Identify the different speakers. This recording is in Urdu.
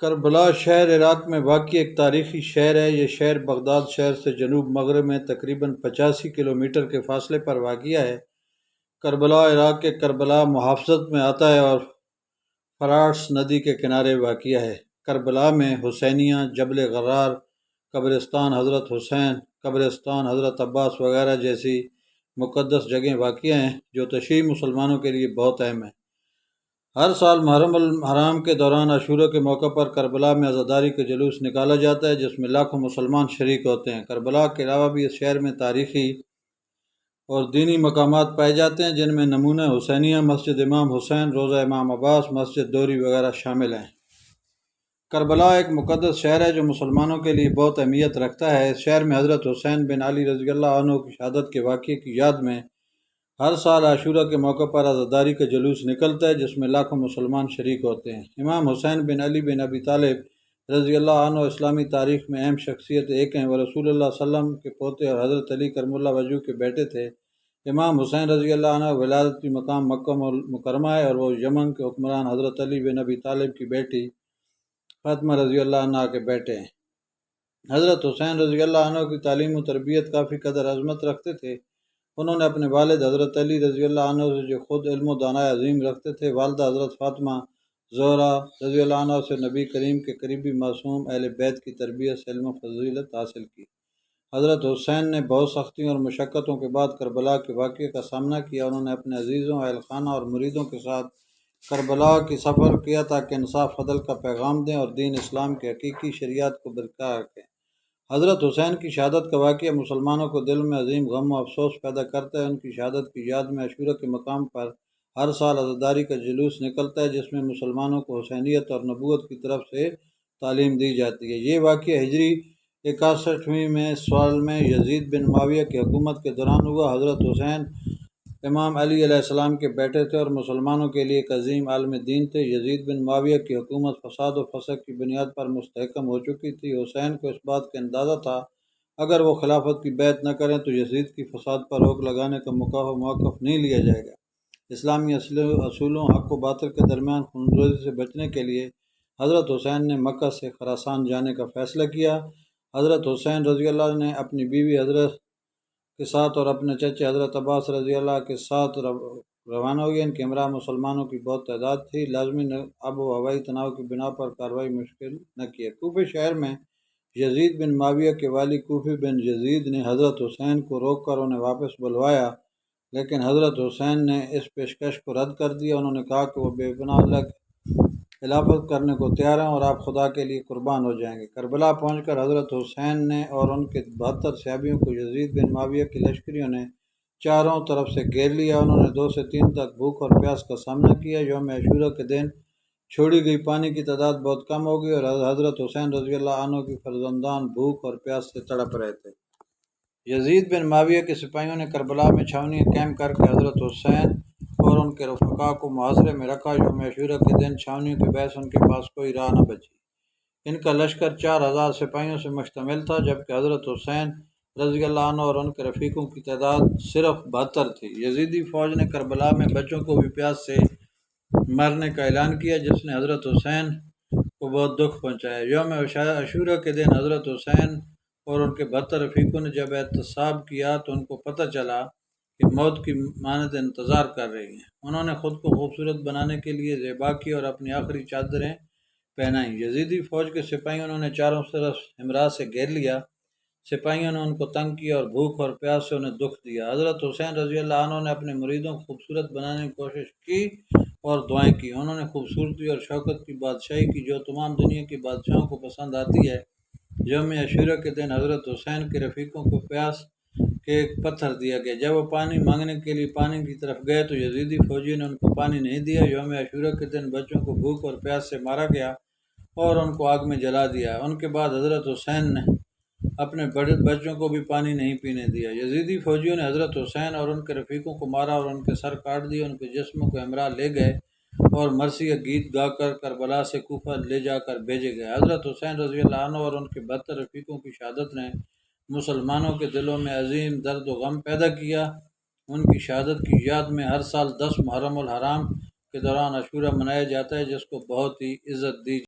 Speaker 1: کربلا شہر عراق میں واقع ایک تاریخی شہر ہے۔ یہ شہر بغداد شہر سے جنوب مغرب میں تقریباً 85 کلومیٹر کے فاصلے پر واقع ہے۔ کربلا عراق کے کربلا محافظت میں آتا ہے اور فراتس ندی کے کنارے واقع ہے۔ کربلا میں حسینیہ، جبل غرار، قبرستان حضرت حسین، قبرستان حضرت عباس وغیرہ جیسی مقدس جگہیں واقع ہیں جو شیعی مسلمانوں کے لیے بہت اہم ہیں۔ ہر سال محرم الحرام کے دوران عاشورہ کے موقع پر کربلا میں عزاداری کا جلوس نکالا جاتا ہے جس میں لاکھوں مسلمان شریک ہوتے ہیں۔ کربلا کے علاوہ بھی اس شہر میں تاریخی اور دینی مقامات پائے جاتے ہیں جن میں نمونہ حسینیہ، مسجد امام حسین، روضہ امام عباس، مسجد دوری وغیرہ شامل ہیں۔ کربلا ایک مقدس شہر ہے جو مسلمانوں کے لیے بہت اہمیت رکھتا ہے۔ اس شہر میں حضرت حسین بن علی رضی اللہ عنہ کی شہادت کے واقعے کی یاد میں ہر سال عاشورہ کے موقع پر عزاداری کا جلوس نکلتا ہے جس میں لاکھوں مسلمان شریک ہوتے ہیں۔ امام حسین بن علی بن ابی طالب رضی اللہ عنہ اسلامی تاریخ میں اہم شخصیت ایک ہیں۔ وہ رسول اللہ صلی اللہ علیہ وسلم کے پوتے اور حضرت علی کرم اللہ وجہہ کے بیٹے تھے۔ امام حسین رضی اللہ عنہ ولادتی مقام مکہ مکرمہ ہے اور وہ یمن کے حکمران حضرت علی بن ابی طالب کی بیٹی فاطمہ رضی اللہ عنہ کے بیٹے ہیں۔ حضرت حسین رضی اللہ عنہ کی تعلیم و تربیت کافی قدر عظمت رکھتے تھے۔ انہوں نے اپنے والد حضرت علی رضی اللہ عنہ سے جو خود علم و دانائی عظیم رکھتے تھے، والدہ حضرت فاطمہ زہرا رضی اللہ عنہ سے نبی کریم کے قریبی معصوم اہل بیت کی تربیت سے علم و فضیلت حاصل کی۔ حضرت حسین نے بہت سختیوں اور مشقتوں کے بعد کربلا کے واقعے کا سامنا کیا۔ انہوں نے اپنے عزیزوں، اہل خانہ اور مریدوں کے ساتھ کربلا کی سفر کیا تاکہ انصاف عدل کا پیغام دیں اور دین اسلام کے حقیقی شریعت کو برقرار رکھیں۔ حضرت حسین کی شہادت کا واقعہ مسلمانوں کو دل میں عظیم غم و افسوس پیدا کرتا ہے۔ ان کی شہادت کی یاد میں عاشورہ کے مقام پر ہر سال عزاداری کا جلوس نکلتا ہے جس میں مسلمانوں کو حسینیت اور نبوت کی طرف سے تعلیم دی جاتی ہے۔ یہ واقعہ ہجری 61ویں سال میں یزید بن معاویہ کی حکومت کے دوران ہوا۔ حضرت حسین امام علی علیہ السلام کے بیٹے تھے اور مسلمانوں کے لیے ایک عظیم عالم دین تھے۔ یزید بن معاویہ کی حکومت فساد و فسق کی بنیاد پر مستحکم ہو چکی تھی۔ حسین کو اس بات کا اندازہ تھا اگر وہ خلافت کی بیعت نہ کریں تو یزید کی فساد پر روک لگانے کا موقف نہیں لیا جائے گا۔ اسلامی اصولوں، حق و باطل کے درمیان خونریزی سے بچنے کے لیے حضرت حسین نے مکہ سے خراسان جانے کا فیصلہ کیا۔ حضرت حسین رضی اللہ عنہ نے اپنی بیوی حضرت کے ساتھ اور اپنے چچے حضرت عباس رضی اللہ کے ساتھ روانہ ہوئے۔ ان کے ہمراہ مسلمانوں کی بہت تعداد تھی۔ لازمی آب و ہوائی تناؤ کی بنا پر کارروائی مشکل نہ کی۔ کوفہ شہر میں یزید بن معاویہ کے والی کوفہ بن یزید نے حضرت حسین کو روک کر انہیں واپس بلوایا، لیکن حضرت حسین نے اس پیشکش کو رد کر دیا۔ انہوں نے کہا کہ وہ بے پناہ اللہ کی خلافت کرنے کو تیار ہیں اور آپ خدا کے لیے قربان ہو جائیں گے۔ کربلا پہنچ کر حضرت حسین نے اور ان کے 72 صحابیوں کو یزید بن معاویہ کی لشکریوں نے چاروں طرف سے گھیر لیا۔ انہوں نے 2 سے 3 تک بھوک اور پیاس کا سامنا کیا۔ یوم عاشورہ کے دن چھوڑی گئی پانی کی تعداد بہت کم ہو گئی اور حضرت حسین رضی اللہ عنہ کی فرزندان بھوک اور پیاس سے تڑپ رہے تھے۔ یزید بن معاویہ کے سپاہیوں نے کربلا میں چھاؤنیاں قائم کر کے حضرت حسین اور ان کے رفقا کو محاصرے میں رکھا۔ یوم عاشورہ کے دن چھاؤنیوں کے باعث ان کے پاس کوئی راہ نہ بچی۔ ان کا لشکر 4000 سپاہیوں سے مشتمل تھا جبکہ حضرت حسین رضی اللہ عنہ اور ان کے رفیقوں کی تعداد صرف 72 تھی۔ یزیدی فوج نے کربلا میں بچوں کو بھی پیاس سے مرنے کا اعلان کیا جس نے حضرت حسین کو بہت دکھ پہنچایا۔ یوم عاشورہ کے دن حضرت حسین اور ان کے 72 رفیقوں نے جب احتساب کیا تو ان کو پتہ چلا کہ موت کی مانند انتظار کر رہی ہیں۔ انہوں نے خود کو خوبصورت بنانے کے لیے ذبح کی اور اپنی آخری چادریں پہنائیں۔ یزیدی فوج کے سپاہیوں نے چاروں طرف ہمراہ سے گھیر لیا۔ سپاہیوں نے ان کو تنگ کیا اور بھوک اور پیاس سے انہیں دکھ دیا۔ حضرت حسین رضی اللہ عنہ نے اپنے مریدوں کو خوبصورت بنانے کی کوشش کی اور دعائیں کی۔ انہوں نے خوبصورتی اور شوکت کی بادشاہی کی جو تمام دنیا کے بادشاہوں کو پسند آتی ہے۔ یوم عاشورہ کے دن حضرت حسین کے رفیقوں کو پیاس کے ایک پتھر دیا گیا۔ جب وہ پانی مانگنے کے لیے پانی کی طرف گئے تو یزیدی فوجیوں نے ان کو پانی نہیں دیا۔ یوم عاشورہ کے دن بچوں کو بھوک اور پیاس سے مارا گیا اور ان کو آگ میں جلا دیا۔ ان کے بعد حضرت حسین نے اپنے بڑے بچوں کو بھی پانی نہیں پینے دیا۔ یزیدی فوجیوں نے حضرت حسین اور ان کے رفیقوں کو مارا اور ان کے سر کاٹ دیے۔ ان کے جسموں کو ہمراہ لے گئے اور مرثیہ گیت گا کر کربلا سے کوفہ لے جا کر بھیجے گئے۔ حضرت حسین رضی اللہ عنہ اور ان کے 72 رفیقوں کی شہادت نے مسلمانوں کے دلوں میں عظیم درد و غم پیدا کیا۔ ان کی شہادت کی یاد میں ہر سال 10 محرم الحرام کے دوران عاشورہ منایا جاتا ہے جس کو بہت ہی عزت دی